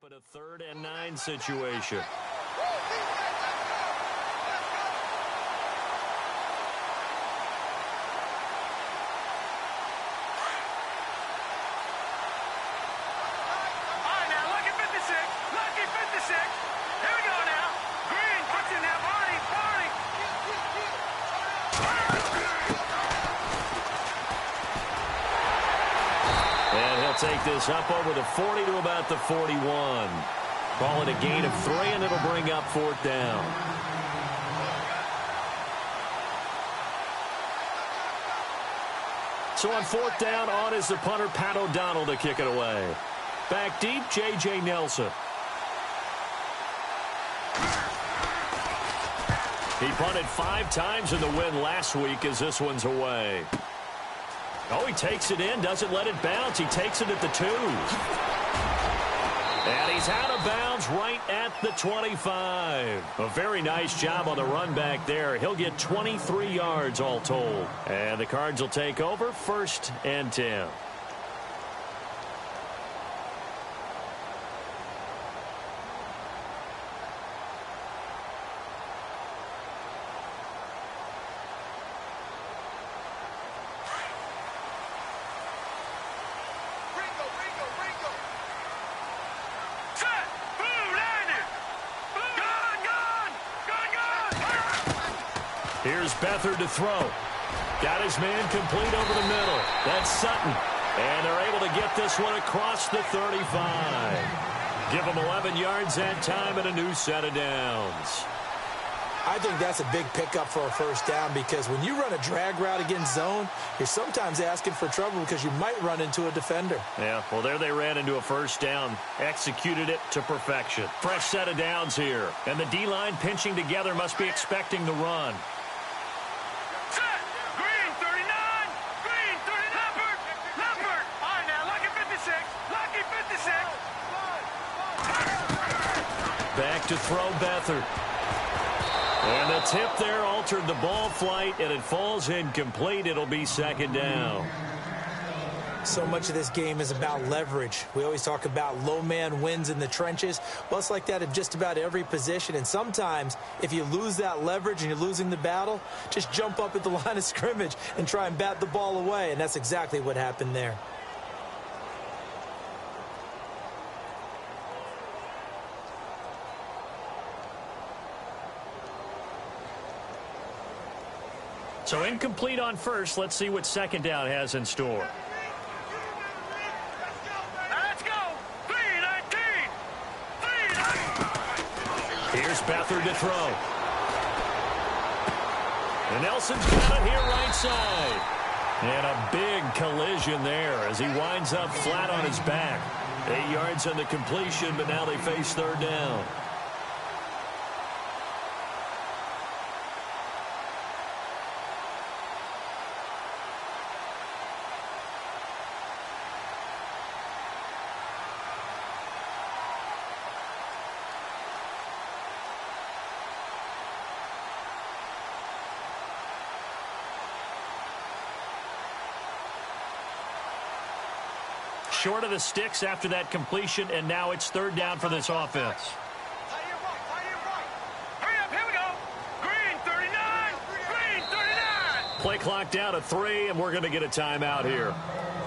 in a 3rd and 9 situation. Take this up over the 40 to about the 41. Call it a gain of 3, and it'll bring up 4th down. So on 4th down, on is the punter, Pat O'Donnell, to kick it away. Back deep, J.J. Nelson. He punted 5 times in the win last week as this one's away. Oh, he takes it in, doesn't let it bounce. He takes it at the 2. And he's out of bounds right at the 25. A very nice job on the run back there. He'll get 23 yards all told. And the Cards will take over, 1st and 10. Here's Beathard to throw. Got his man complete over the middle. That's Sutton. And they're able to get this one across the 35. Give them 11 yards that time and a new set of downs. I think that's a big pickup for a 1st down, because when you run a drag route against zone, you're sometimes asking for trouble because you might run into a defender. Yeah, well, there they ran into a 1st down. Executed it to perfection. Fresh set of downs here. And the D-line pinching together must be expecting the run. Back to throw, Beathard. And the tip there altered the ball flight, and it falls incomplete. It'll be 2nd down. So much of this game is about leverage. We always talk about low man wins in the trenches. Well, it's like that in just about every position. And sometimes, if you lose that leverage and you're losing the battle, just jump up at the line of scrimmage and try and bat the ball away. And that's exactly what happened there. So incomplete on 1st. Let's see what 2nd down has in store. Let's go. 3-19. Here's Beathard to throw. And Nelson's got it here right side. And a big collision there as he winds up flat on his back. 8 yards on the completion, but now they face 3rd down. Short of the sticks after that completion, and now it's 3rd down for this offense. Hurry up, here we go. Green 39, green 39. Play clock down to 3, and we're going to get a timeout here.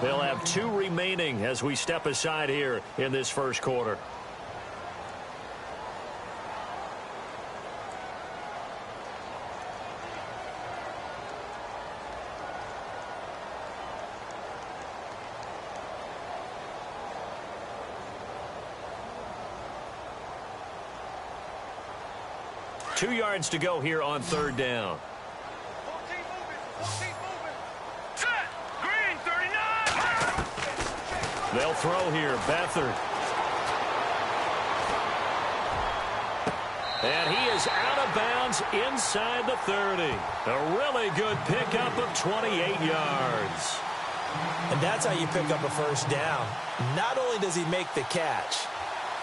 They'll have 2 remaining as we step aside here in this 1st quarter. Two yards to go here on 3rd down. Set. Green 39. They'll throw here. Beathard. And he is out of bounds inside the 30. A really good pickup of 28 yards. And that's how you pick up a 1st down. Not only does he make the catch,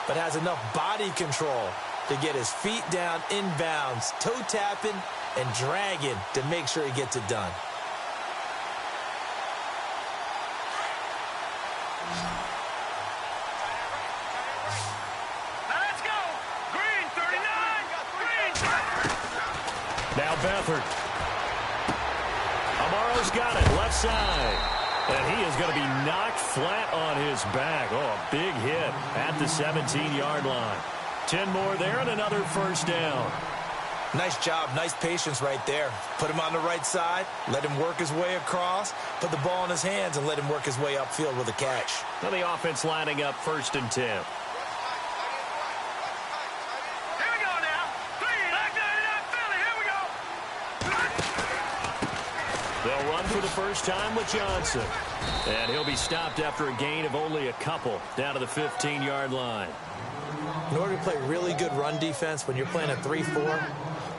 but has enough body control to get his feet down inbounds, toe tapping and dragging to make sure he gets it done. Now Beathard. Amaro's got it, left side. And he is going to be knocked flat on his back. Oh, a big hit at the 17-yard line. 10 more there and another first down. Nice job, nice patience right there. Put him on the right side, let him work his way across, put the ball in his hands, and let him work his way upfield with a catch. Now the offense lining up 1st and 10. They'll run for the first time with Johnson. And he'll be stopped after a gain of only a couple down to the 15-yard line. In order to play really good run defense when you're playing a 3-4,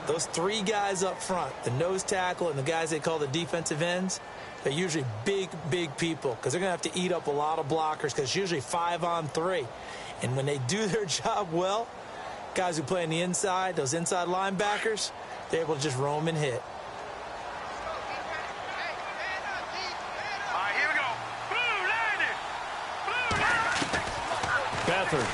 those 3 guys up front, the nose tackle and the guys they call the defensive ends, they're usually big, big people because they're going to have to eat up a lot of blockers because it's usually 5 on 3. And when they do their job well, guys who play on the inside, those inside linebackers, they're able to just roam and hit. Beathard.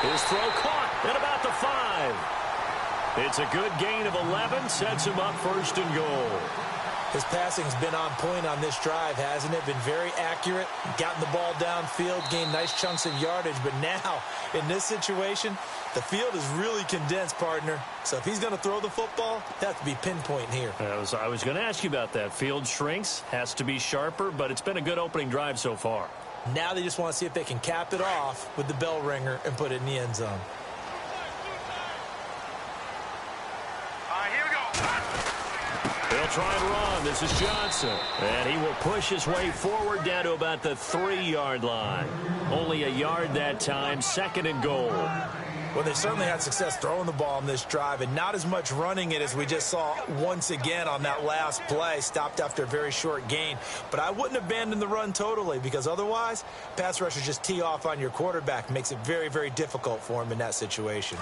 His throw caught at about the 5. It's a good gain of 11, sets him up 1st and goal. His passing's been on point on this drive, hasn't it? Been very accurate, gotten the ball downfield, gained nice chunks of yardage. But now, in this situation, the field is really condensed, partner. So if he's going to throw the football, that has to be pinpoint here. I was going to ask you about that. Field shrinks, has to be sharper, but it's been a good opening drive so far. Now they just want to see if they can cap it off with the bell ringer and put it in the end zone. They'll try and run. This is Johnson. And he will push his way forward down to about the 3-yard line. Only a yard that time, 2nd and goal. Well, they certainly had success throwing the ball on this drive and not as much running it as we just saw once again on that last play. Stopped after a very short gain. But I wouldn't abandon the run totally because otherwise, pass rushers just tee off on your quarterback. Makes it very, very difficult for him in that situation.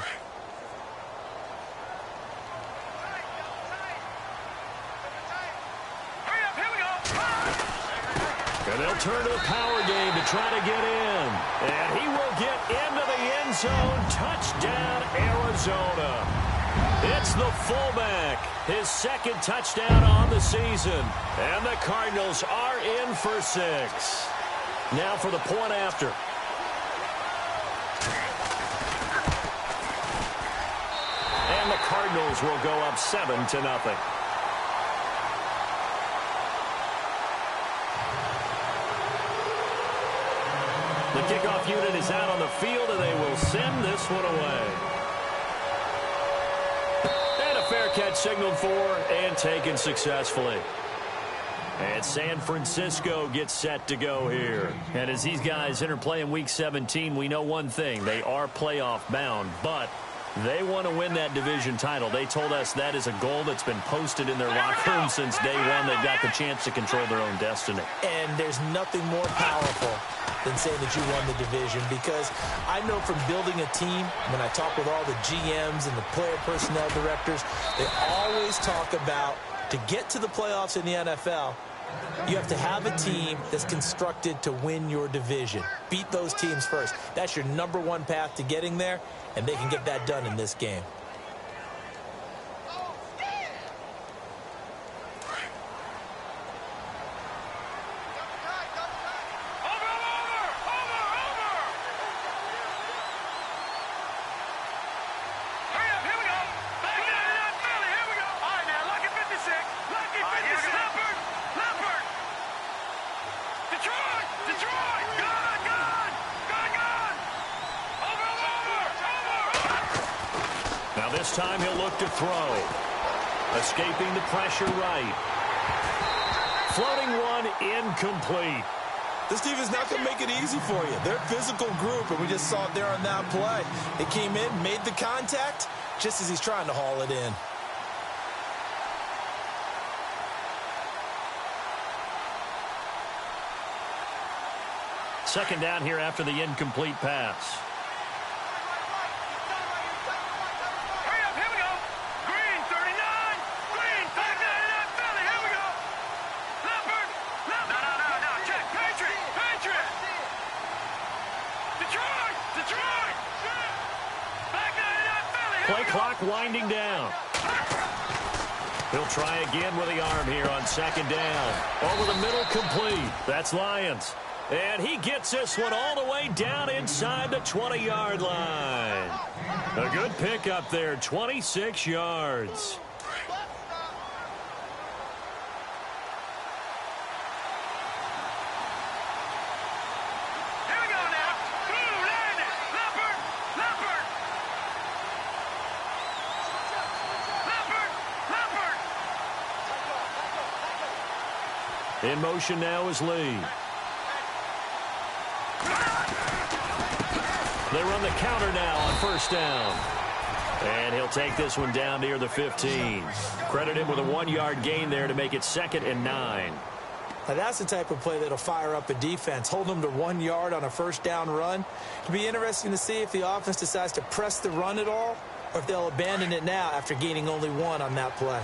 And they'll turn to the power game to try to get in. And he will get into the end zone. Touchdown, Arizona. It's the fullback. His 2nd touchdown on the season. And the Cardinals are in for 6. Now for the point after. And the Cardinals will go up 7-0. The kickoff unit is out on the field, and they will send this one away. And a fair catch signaled for and taken successfully. And San Francisco gets set to go here. And as these guys interplay in Week 17, we know one thing. They are playoff bound, but they want to win that division title. They told us that is a goal that's been posted in their locker room since day one. They've got the chance to control their own destiny. And there's nothing more powerful than saying that you won the division, because I know from building a team, when I talk with all the GMs and the player personnel directors, they always talk about to get to the playoffs in the NFL, you have to have a team that's constructed to win your division. Beat those teams first. That's your #1 path to getting there, and they can get that done in this game. This time he'll look to throw. Escaping the pressure right. Floating one incomplete. This team is not going to make it easy for you. They're a physical group, and we just saw it there on that play. They came in, made the contact, just as he's trying to haul it in. Second down here after the incomplete pass. Play clock winding down. He'll try again with the arm here on second down. Over the middle, complete. That's Lions. And he gets this one all the way down inside the 20-yard line. A good pickup there, 26 yards. In motion now is Lee. They run the counter now on first down. And he'll take this one down near the 15. Credit him with a 1-yard gain there to make it 2nd and 9. Now that's the type of play that'll fire up a defense. Hold them to 1 yard on a first down run. It'll be interesting to see if the offense decides to press the run at all or if they'll abandon it now after gaining only 1 on that play.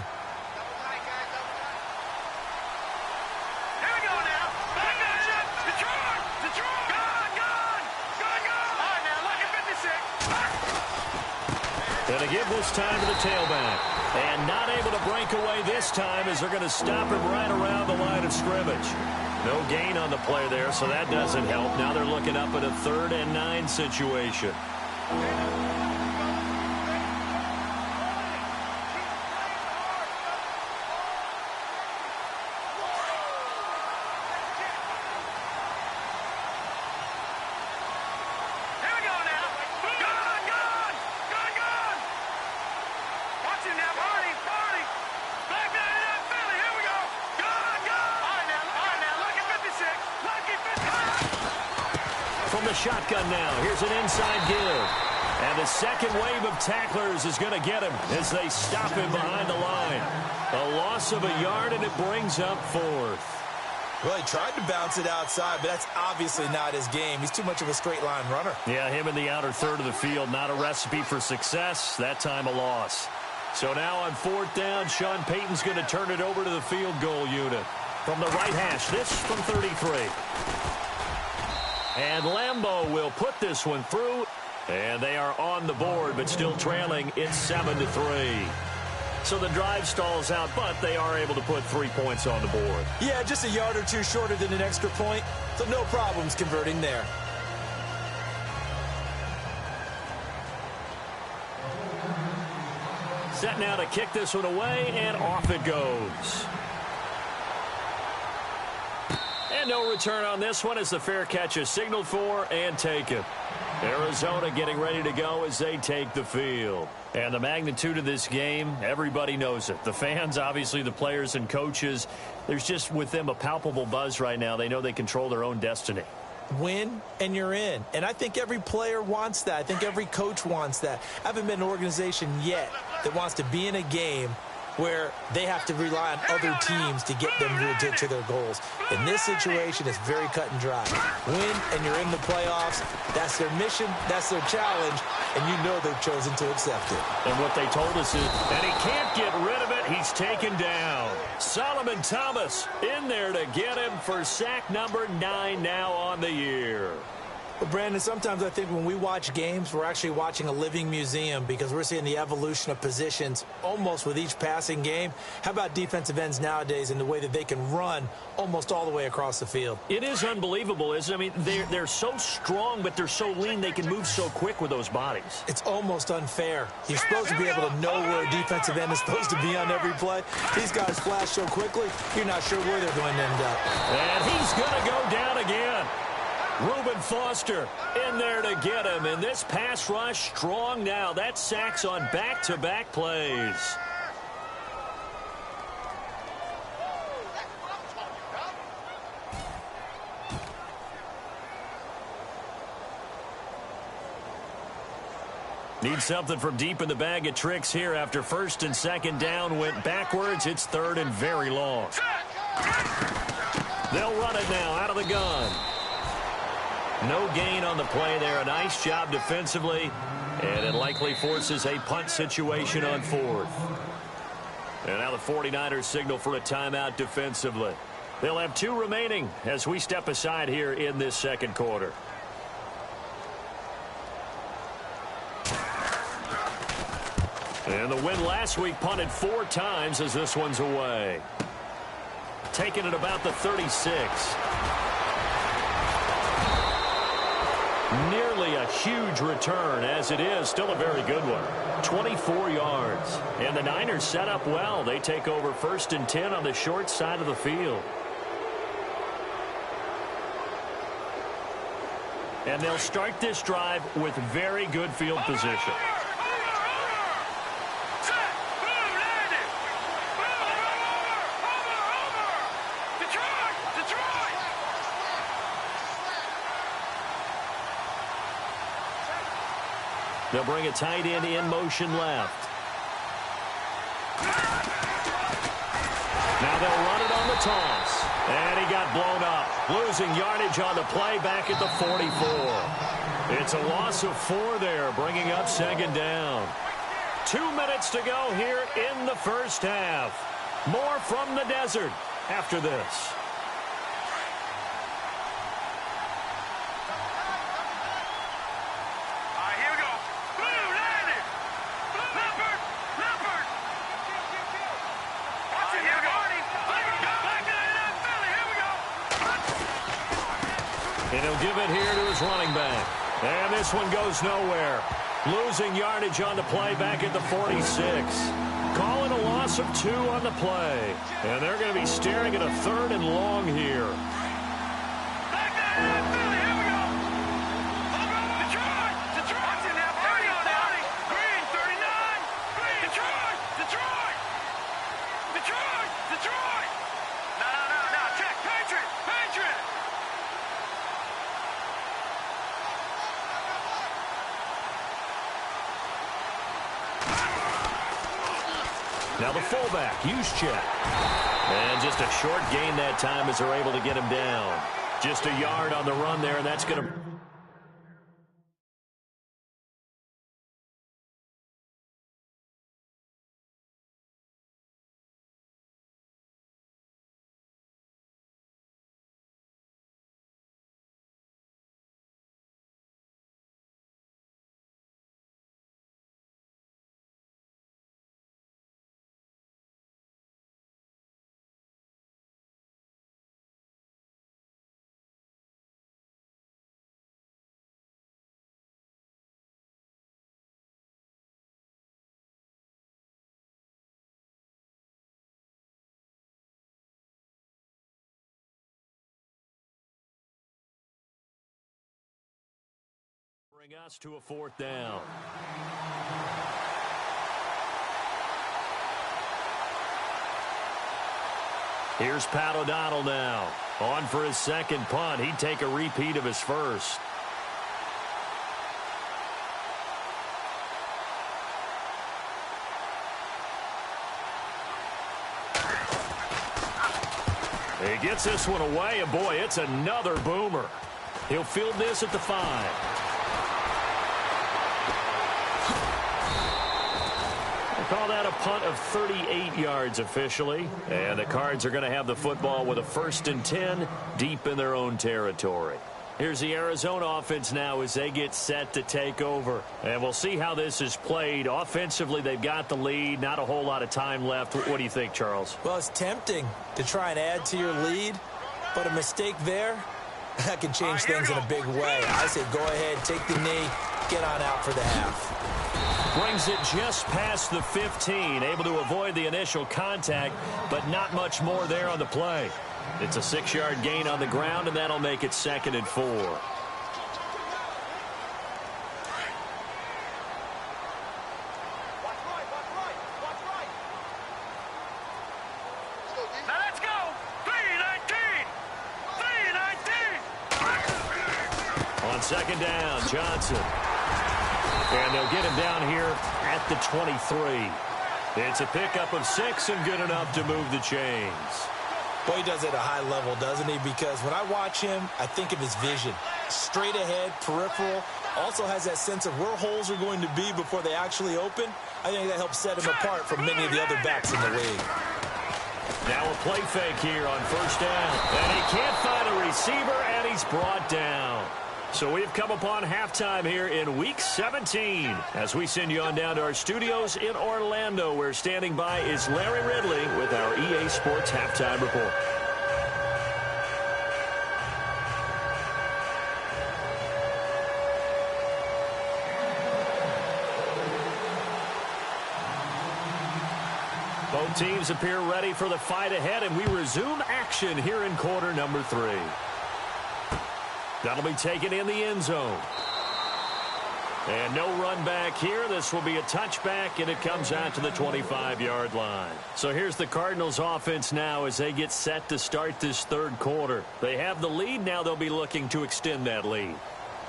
Going to give this time to the tailback. And not able to break away this time as they're going to stop him right around the line of scrimmage. No gain on the play there, so that doesn't help. Now they're looking up at a 3rd and 9 situation. From the shotgun now, here's an inside give. And the second wave of tacklers is going to get him as they stop him behind the line. A loss of a yard, and it brings up 4th. Well, he tried to bounce it outside, but that's obviously not his game. He's too much of a straight-line runner. Yeah, him in the outer third of the field, not a recipe for success. That time a loss. So now on 4th down, Sean Payton's going to turn it over to the field goal unit. From the right hash, this from 33. And Lambeau will put this one through. And they are on the board, but still trailing. It's 7-3. So the drive stalls out, but they are able to put 3 points on the board. Yeah, just a yard or two shorter than an extra point. So no problems converting there. Set now to kick this one away, and off it goes. And no return on this one as the fair catch is signaled for and taken. Arizona getting ready to go as they take the field. And the magnitude of this game, everybody knows it. The fans, obviously the players and coaches, there's just with them a palpable buzz right now. They know they control their own destiny. Win and you're in. And I think every player wants that. I think every coach wants that. I haven't been an organization yet that wants to be in a game where they have to rely on other teams to get them to their goals. In this situation, it's very cut and dry. Win, and you're in the playoffs. That's their mission. That's their challenge. And you know they've chosen to accept it. And what they told us is, and he can't get rid of it. He's taken down. Solomon Thomas in there to get him for sack number 9 now on the year. Well, Brandon, sometimes I think when we watch games, we're actually watching a living museum because we're seeing the evolution of positions almost with each passing game. How about defensive ends nowadays and the way that they can run almost all the way across the field? It is unbelievable, isn't it? I mean, they're so strong, but they're so lean they can move so quick with those bodies. It's almost unfair. You're supposed to be able to know where a defensive end is supposed to be on every play. These guys flash so quickly, you're not sure where they're going to end up. And he's going to go down again. Reuben Foster in there to get him. And this pass rush strong now. That sacks on back-to-back plays. Need something from deep in the bag of tricks here after first and second down went backwards. It's third and very long. They'll run it now out of the gun. No gain on the play there. A nice job defensively. And it likely forces a punt situation on 4th. And now the 49ers signal for a timeout defensively. They'll have 2 remaining as we step aside here in this second quarter. And the win last week punted 4 times as this one's away. Taking it about the 36. Nearly a huge return, as it is still a very good one. 24 yards. And the Niners set up well. They take over 1st and 10 on the short side of the field. And they'll start this drive with very good field position. They'll bring a tight end in motion left. Now they'll run it on the toss. And he got blown up. Losing yardage on the play back at the 44. It's a loss of 4 there, bringing up 2nd down. 2 minutes to go here in the first half. More from the desert after this. And he'll give it here to his running back. And this one goes nowhere. Losing yardage on the play back at the 46. Calling a loss of 2 on the play. And they're going to be staring at a 3rd and long here. Now the fullback, Juszczyk. And just a short gain that time as they're able to get him down. Just a yard on the run there, and that's going to... Bring us to a 4th down. Here's Pat O'Donnell now. On for his 2nd punt. He'd take a repeat of his first. He gets this one away, and boy, it's another boomer. He'll field this at the 5. Call that a punt of 38 yards officially. And the Cards are going to have the football with a 1st and 10 deep in their own territory. Here's the Arizona offense now as they get set to take over. And we'll see how this is played. Offensively, they've got the lead. Not a whole lot of time left. What do you think, Charles? Well, it's tempting to try and add to your lead, but a mistake there, that can change things in a big way. I say go ahead, take the knee, get on out for the half. Brings it just past the 15, able to avoid the initial contact, but not much more there on the play. It's a 6-yard gain on the ground, and that'll make it 2nd and 4. Now let's go! 3-19! 3-19! On 2nd down, Johnson. And they'll get him down here at the 23. It's a pickup of 6 and good enough to move the chains. Boy, he does it at a high level, doesn't he? Because when I watch him, I think of his vision. Straight ahead, peripheral. Also has that sense of where holes are going to be before they actually open. I think that helps set him apart from many of the other backs in the league. Now a play fake here on 1st down. And he can't find a receiver, and he's brought down. So we've come upon halftime here in Week 17 as we send you on down to our studios in Orlando, where standing by is Larry Ridley with our EA Sports Halftime Report. Both teams appear ready for the fight ahead, and we resume action here in quarter number 3. That'll be taken in the end zone. And no run back here. This will be a touchback, and it comes out to the 25-yard line. So here's the Cardinals offense now as they get set to start this third quarter. They have the lead. Now they'll be looking to extend that lead.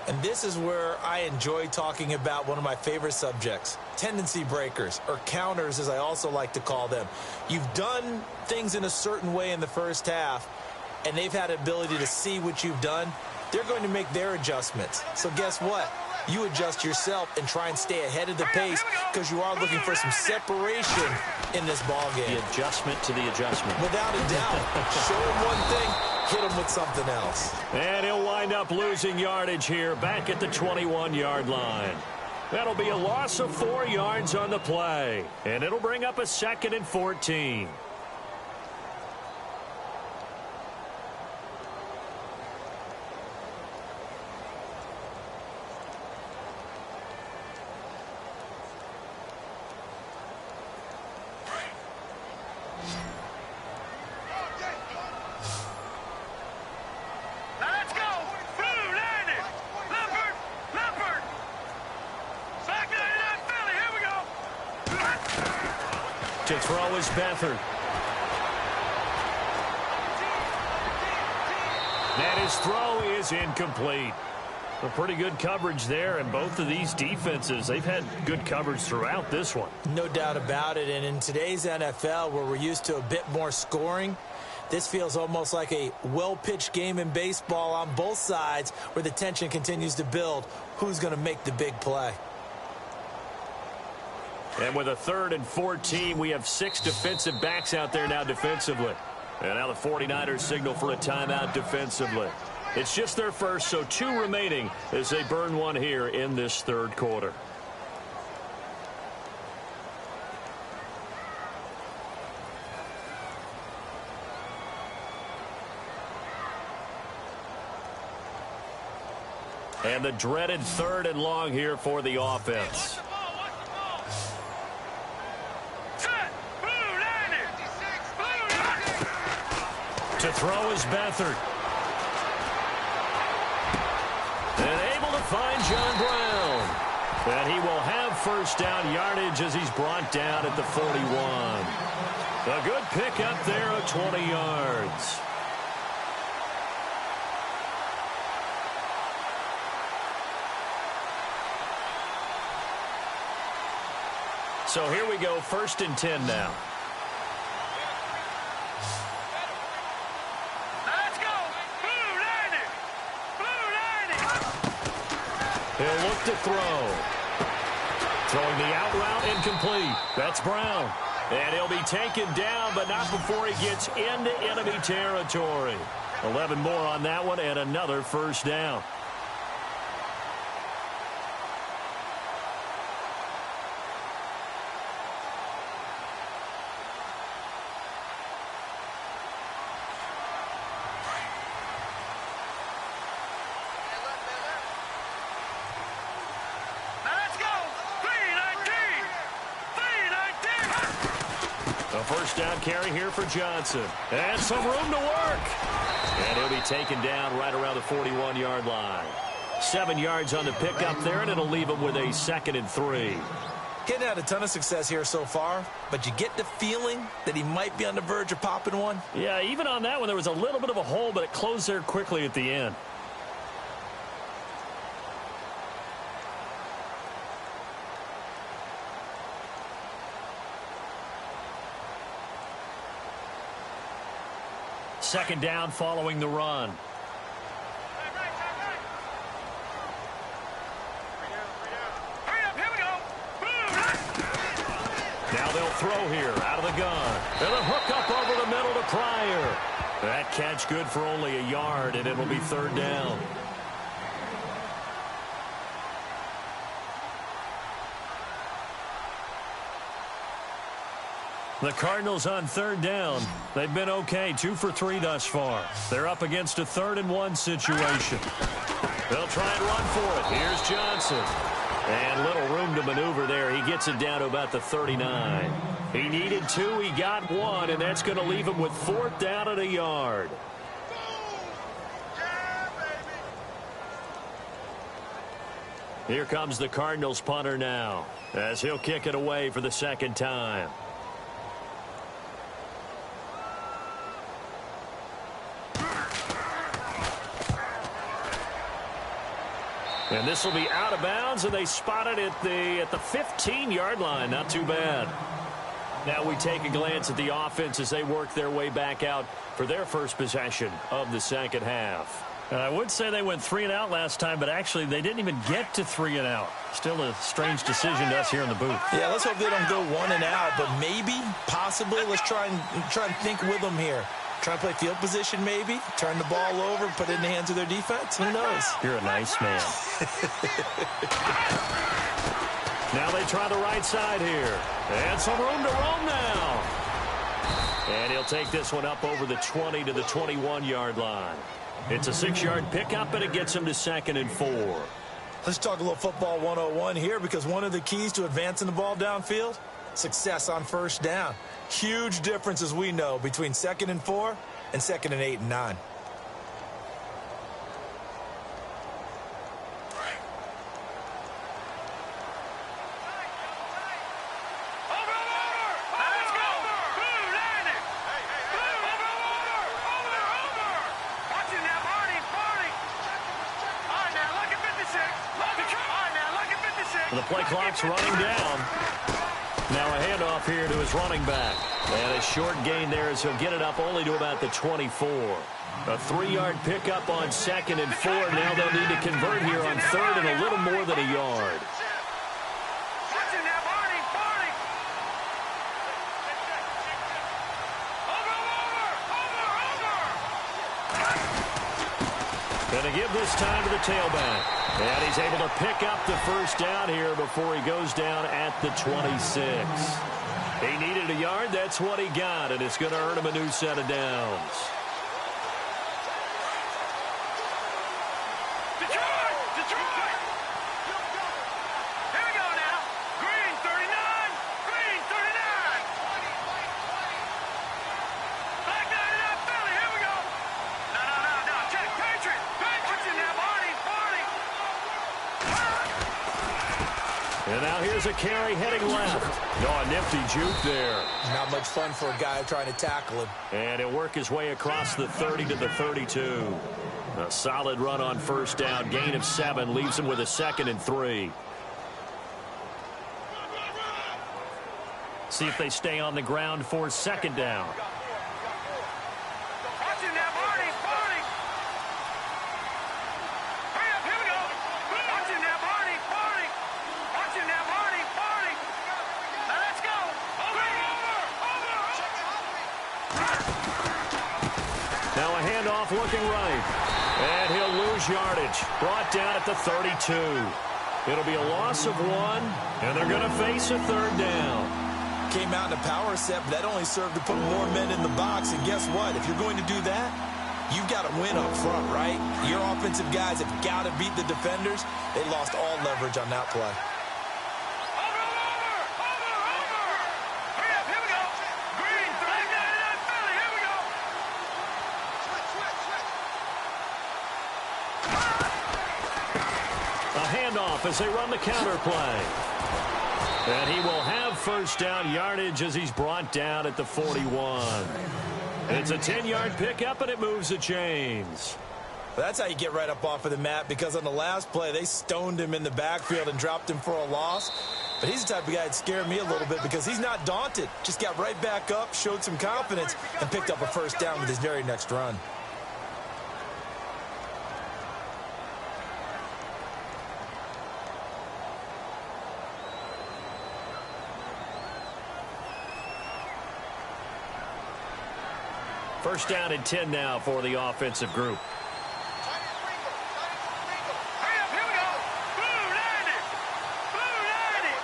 And this is where I enjoy talking about one of my favorite subjects, tendency breakers, or counters as I also like to call them. You've done things in a certain way in the first half, and they've had the ability to see what you've done. They're going to make their adjustments. So guess what? You adjust yourself and try and stay ahead of the pace because you are looking for some separation in this ball game. The adjustment to the adjustment. Without a doubt. Show him one thing, hit him with something else. And he'll wind up losing yardage here back at the 21-yard line. That'll be a loss of 4 yards on the play. And it'll bring up a 2nd and 14. To throw is Beathard. And his throw is incomplete. A pretty good coverage there, and both of these defenses, they've had good coverage throughout this one. No doubt about it, and in today's NFL, where we're used to a bit more scoring, this feels almost like a well-pitched game in baseball on both sides where the tension continues to build. Who's going to make the big play? And with a 3rd and 14, we have 6 defensive backs out there now defensively. And now the 49ers signal for a timeout defensively. It's just their first, so 2 remaining as they burn one here in this third quarter. And the dreaded 3rd and long here for the offense. To throw is Beathard. And able to find John Brown. And he will have first down yardage as he's brought down at the 41. A good pick up there of 20 yards. So here we go, 1st and 10 now. He'll look to throw. Throwing the out route incomplete. That's Brown. And he'll be taken down, but not before he gets into enemy territory. 11 more on that one and another first down. First down carry here for Johnson. And some room to work. And he'll be taken down right around the 41-yard line. 7 yards on the pickup there, and it'll leave him with a 2nd and 3. Getting had a ton of success here so far, but you get the feeling that he might be on the verge of popping one. Yeah, even on that one, there was a little bit of a hole, but it closed there quickly at the end. Second down following the run. Now they'll throw here out of the gun. And a hook up over the middle to Pryor. That catch good for only a yard, and it'll be 3rd down. The Cardinals on third down. They've been okay, 2 for 3 thus far. They're up against a 3rd-and-1 situation. They'll try and run for it. Here's Johnson. And little room to maneuver there. He gets it down to about the 39. He needed 2. He got 1, and that's going to leave him with 4th down and a yard. Here comes the Cardinals punter now, as he'll kick it away for the 2nd time. And this will be out of bounds, and they spot it at the 15-yard line. Not too bad. Now we take a glance at the offense as they work their way back out for their first possession of the 2nd half. I would say they went 3 and out last time, but actually they didn't even get to 3 and out. Still a strange decision to us here in the booth. Yeah, let's hope they don't go 1 and out, but maybe, possibly, let's try and think with them here. Try to play field position maybe, turn the ball over, put it in the hands of their defense. Who knows? You're a nice man. Now they try the right side here. And some room to roam now. And he'll take this one up over the 20 to the 21-yard line. It's a 6-yard pickup, and it gets him to 2nd and 4. Let's talk a little football 101 here, because one of the keys to advancing the ball downfield, success on 1st down. Huge difference, as we know, between 2nd and 4 and 2nd and 8 and 9. The play clock's running down. Now a handoff here to his running back. And a short gain there as he'll get it up only to about the 24. A 3-yard pickup on 2nd and 4. Now they'll need to convert here on 3rd and a little more than a yard. Going to give this time to the tailback. And he's able to pick up the 1st down here before he goes down at the 26. He needed a yard. That's what he got, and it's going to earn him a new set of downs. Detroit! Here we go now. Green 39. Green 39. Black 99 Philly. Here we go. No. Check. Patriot. Watching now, Barney. And now here's a carry heading left. Oh, a nifty juke there. Not much fun for a guy trying to tackle him. And he'll work his way across the 30 to the 32. A solid run on 1st down. Gain of 7 leaves him with a 2nd and 3. See if they stay on the ground for 2nd down. Watching now, Barney. Hurry up, here we go. Watching now, Barney. Watching now, Barney. Now let's go. Over. Now a handoff looking right. And he'll lose yardage. Brought down at the 32. It'll be a loss of 1, and they're going to face a 3rd down. Came out in a power set, but that only served to put more men in the box. And guess what? If you're going to do that, you've got to win up front, right? Your offensive guys have got to beat the defenders. They lost all leverage on that play. Over. Hurry up, here we go. Green 39 Philly. Here we go. A handoff as they run the counter play. And he will have 1st down yardage as he's brought down at the 41. It's a 10-yard pickup, and it moves the chains. That's how you get right up off of the mat, because on the last play, they stoned him in the backfield and dropped him for a loss. But he's the type of guy that scared me a little bit because he's not daunted. Just got right back up, showed some confidence, and picked up a 1st down with his very next run. First down and 10 now for the offensive group. Hurry up, here we go. Blue 90. Blue 90.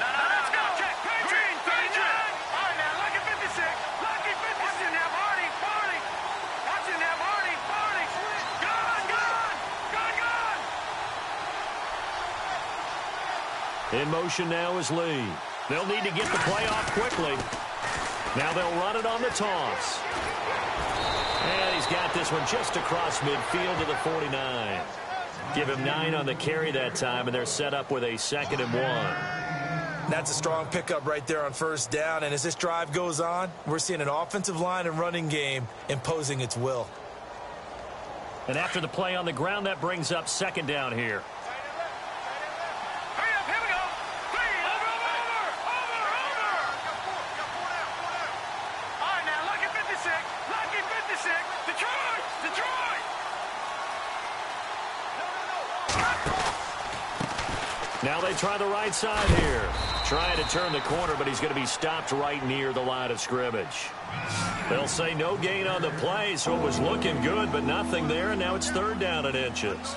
No, let's go. Check. Green 39. motion now is Lee. They'll need to get the play off quickly. Now they'll run it on the toss. And he's got this one just across midfield to the 49. Give him 9 on the carry that time, and they're set up with a 2nd and 1. That's a strong pickup right there on first down, and as this drive goes on, we're seeing an offensive line and running game imposing its will. And after the play on the ground, that brings up 2nd down here. Hurry up, here we go. Over. All right, now, lucky 56. Detroit. Now they try the right side here. Trying to turn the corner, but he's going to be stopped right near the line of scrimmage. They'll say no gain on the play, so it was looking good, but nothing there, and now it's 3rd down and inches.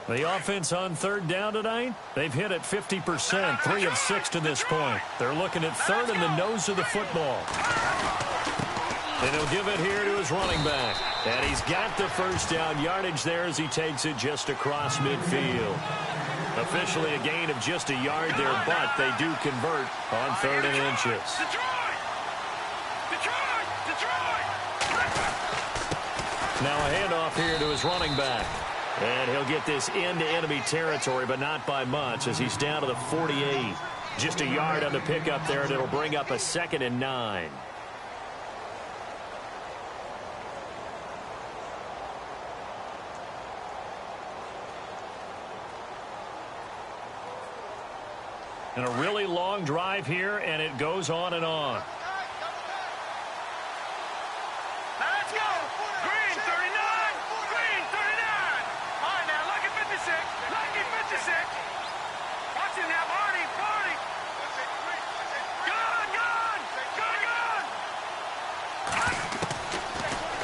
The offense on 3rd down tonight, they've hit at 50%, 3 of 6 to this point. They're looking at 3rd in the nose of the football. And he'll give it here to his running back. And he's got the first down yardage there as he takes it just across midfield. Officially a gain of just a yard there, but they do convert on 3rd and inches. Detroit! Now a handoff here to his running back. And he'll get this into enemy territory, but not by much as he's down to the 48. Just a yard on the pickup there, and it'll bring up a 2nd and 9. And a really long drive here, and it goes on and on. Let's go! Green 39! All right, now, lucky 56! Watching now, Barney! Gun!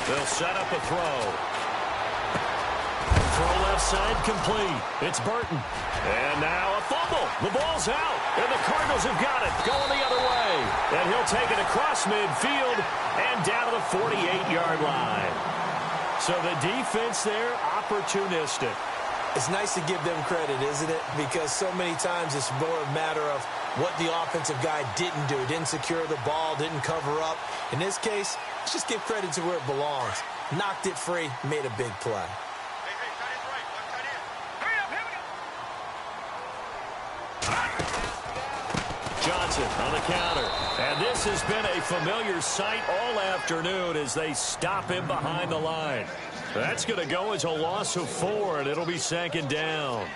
They'll set up a throw. Throw left side complete. It's Burton. And now a fumble. The ball's out. And the Cardinals have got it. Going the other way. And he'll take it across midfield and down to the 48-yard line. So the defense there, opportunistic. It's nice to give them credit, isn't it? Because so many times it's more a matter of what the offensive guy didn't do. Didn't secure the ball, didn't cover up. In this case, let's just give credit to where it belongs. Knocked it free, made a big play. Johnson on the counter. And this has been a familiar sight all afternoon as they stop him behind the line. That's going to go as a loss of 4, and it'll be 2nd down.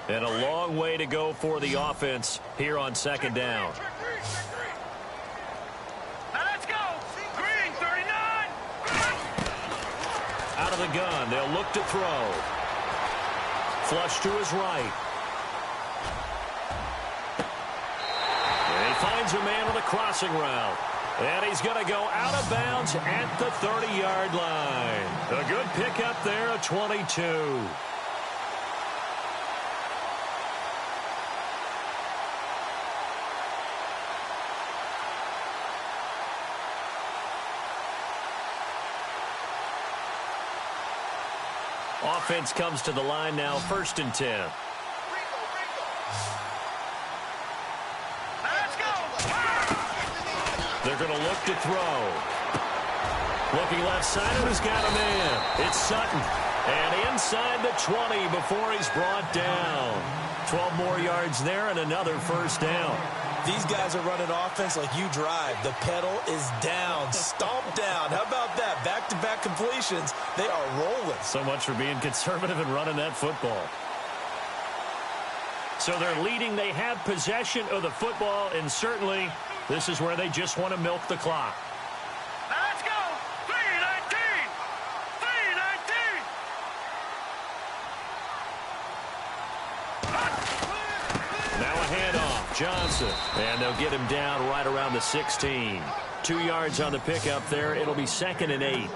And a long way to go for the offense here on 2nd down. Now let's go! Green 39! Out of the gun, they'll look to throw. Flush to his right. And he finds a man on the crossing route. And he's going to go out of bounds at the 30-yard line. A good pickup there, a 22. Offense comes to the line now, 1st and 10. Let's go! They're going to look to throw. Looking left side, who's got a man? It's Sutton. And inside the 20 before he's brought down. 12 more yards there and another 1st down. These guys are running offense like you drive. The pedal is down, stomped down. How about that? Back-to-back completions. They are rolling. So much for being conservative and running that football. So they're leading. They have possession of the football, and certainly this is where they just want to milk the clock. Now let's go! 3:19! Now a handoff. Johnson. And they'll get him down right around the 16. 2 yards on the pickup there. It'll be 2nd and 8.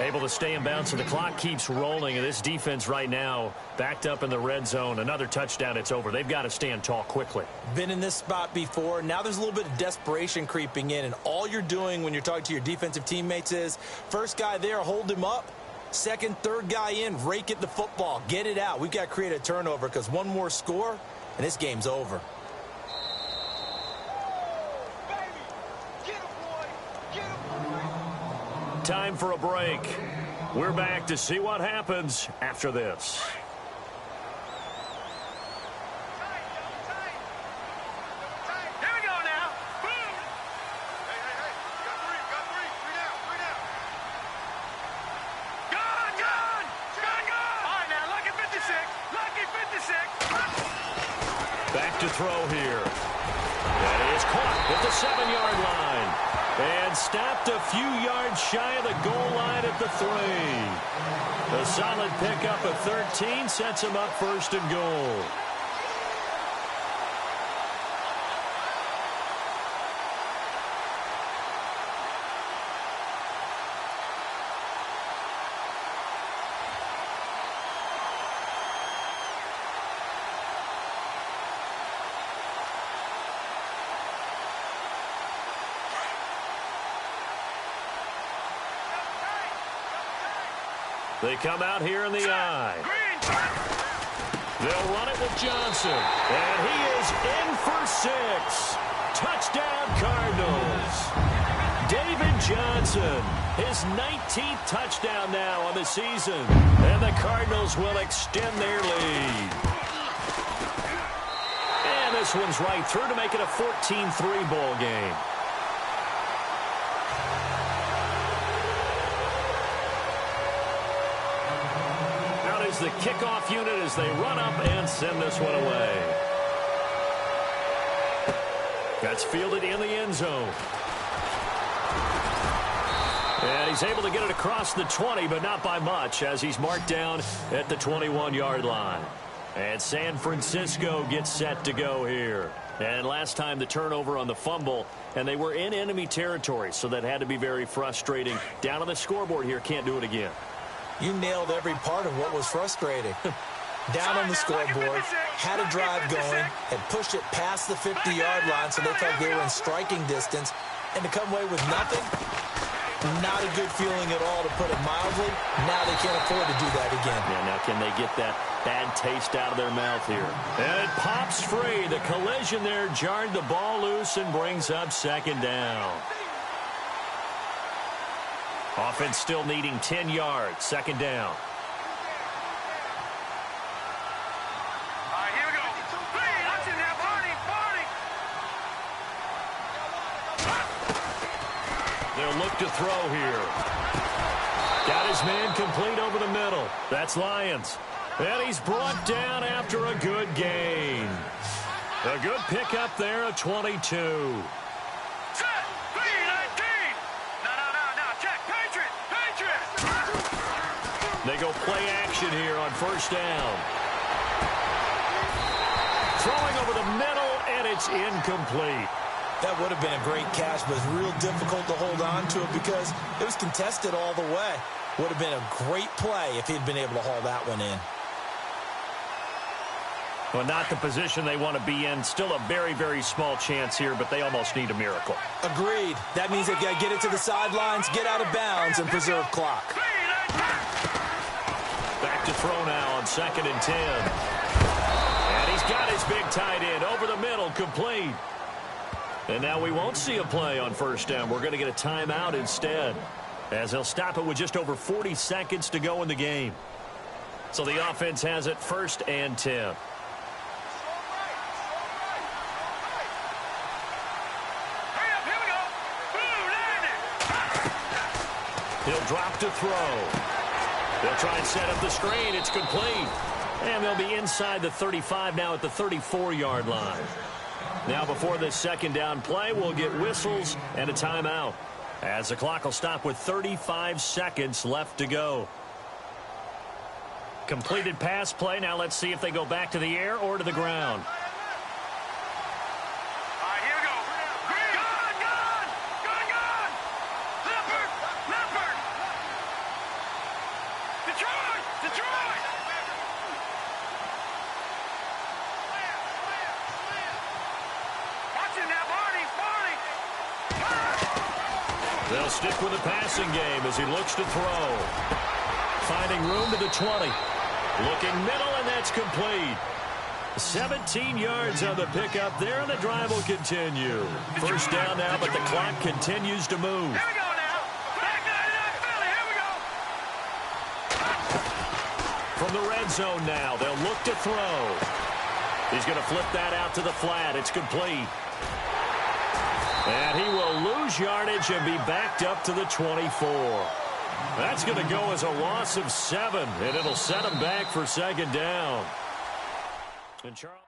Able to stay in bounds, so the clock keeps rolling, and this defense right now backed up in the red zone. Another touchdown, it's over. They've got to stand tall quickly. Been in this spot before. Now there's a little bit of desperation creeping in, and all you're doing when you're talking to your defensive teammates is, first guy there, hold him up. Second, third guy in, rake at the football. Get it out. We've got to create a turnover because one more score, and this game's over. Time for a break. We're back to see what happens after this. Here we go now. Boom. Hey. Got three down. Gone. All right, now, lucky 56. Back to throw here. That is caught at the 7-yard line. And stopped a few yards shy of the goal line at the 3. A solid pickup of 13 sets him up first and goal. They come out here in the eye. They'll run it with Johnson. And he is in for 6. Touchdown, Cardinals. David Johnson, his 19th touchdown now on the season. And the Cardinals will extend their lead. And this one's right through to make it a 14-3 ball game. The kickoff unit as they run up and send this one away. That's fielded in the end zone. And he's able to get it across the 20, but not by much, as he's marked down at the 21-yard line. And San Francisco gets set to go here. And last time the turnover on the fumble, and they were in enemy territory, so that had to be very frustrating. Down on the scoreboard here, can't do it again. You nailed every part of what was frustrating. Down on the scoreboard, had a drive going, had pushed it past the 50-yard line so they felt they were in striking distance, and to come away with nothing, not a good feeling at all, to put it mildly. Now they can't afford to do that again. Yeah, now can they get that bad taste out of their mouth here? And it pops free. The collision there jarred the ball loose and brings up second down. Offense still needing 10 yards. Second down. All right, here we go. Watch it now, Barney. They'll look to throw here. Got his man complete over the middle. That's Lions. And he's brought down after a good gain. A good pickup there at 22. They go play action here on first down. Throwing over the middle, and it's incomplete. That would have been a great catch, but it's real difficult to hold on to it because it was contested all the way. Would have been a great play if he'd been able to haul that one in. Well, not the position they want to be in. Still a very, very small chance here, but they almost need a miracle. Agreed. That means they've got to get it to the sidelines, get out of bounds, and preserve clock. Back to throw now on 2nd and 10. And he's got his big tight end over the middle, complete. And now we won't see a play on first down. We're going to get a timeout instead, as they'll stop it with just over 40 seconds to go in the game. So the offense has it 1st and 10. He'll drop to throw. They'll try and set up the screen. It's complete. And they'll be inside the 35 now at the 34-yard line. Now before this second down play, we'll get whistles and a timeout, as the clock will stop with 35 seconds left to go. Completed pass play. Now let's see if they go back to the air or to the ground. They'll stick with the passing game as he looks to throw. Finding room to the 20. Looking middle, and that's complete. 17 yards on the pickup there, and the drive will continue. First down now, but the clock continues to move. Here we go now. Back 99 Philly. Here we go. From the red zone now, they'll look to throw. He's going to flip that out to the flat. It's complete. And he will lose yardage and be backed up to the 24. That's going to go as a loss of 7, and it'll set him back for second down. And Charles